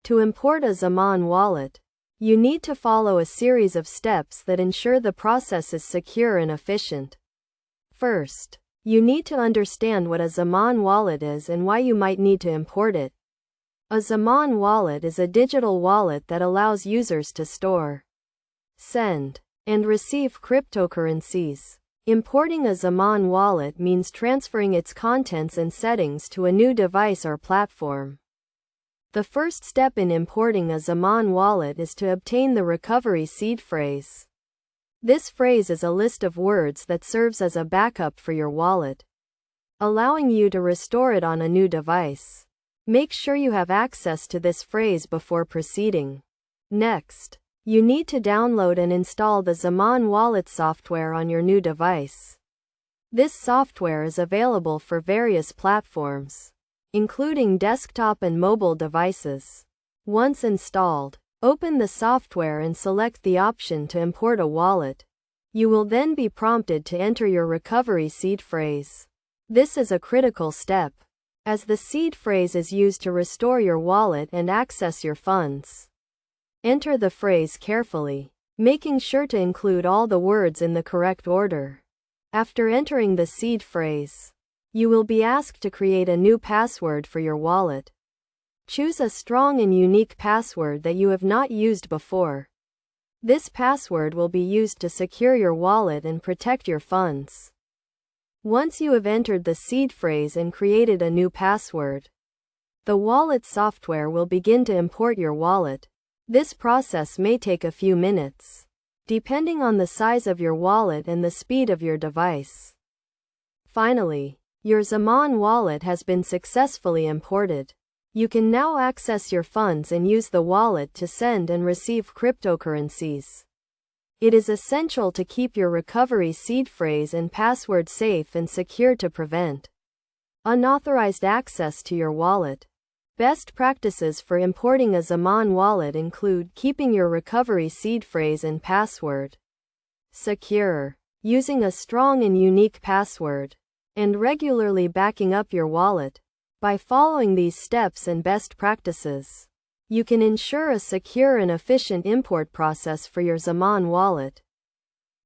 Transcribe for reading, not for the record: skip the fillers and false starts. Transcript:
To import a Xaman wallet, you need to follow a series of steps that ensure the process is secure and efficient. First, you need to understand what a Xaman wallet is and why you might need to import it. A Xaman wallet is a digital wallet that allows users to store, send, and receive cryptocurrencies. Importing a Xaman wallet means transferring its contents and settings to a new device or platform. The first step in importing a Xaman wallet is to obtain the recovery seed phrase. This phrase is a list of words that serves as a backup for your wallet, allowing you to restore it on a new device. Make sure you have access to this phrase before proceeding. Next, you need to download and install the Xaman wallet software on your new device. This software is available for various platforms, including desktop and mobile devices. Once installed, open the software and select the option to import a wallet. You will then be prompted to enter your recovery seed phrase. This is a critical step, as the seed phrase is used to restore your wallet and access your funds. Enter the phrase carefully, making sure to include all the words in the correct order. After entering the seed phrase, you will be asked to create a new password for your wallet. Choose a strong and unique password that you have not used before. This password will be used to secure your wallet and protect your funds. Once you have entered the seed phrase and created a new password, the wallet software will begin to import your wallet. This process may take a few minutes, depending on the size of your wallet and the speed of your device. Finally, your Xaman wallet has been successfully imported. You can now access your funds and use the wallet to send and receive cryptocurrencies. It is essential to keep your recovery seed phrase and password safe and secure to prevent unauthorized access to your wallet. Best practices for importing a Xaman wallet include keeping your recovery seed phrase and password secure, using a strong and unique password, and regularly backing up your wallet. By following these steps and best practices, you can ensure a secure and efficient import process for your Xaman wallet.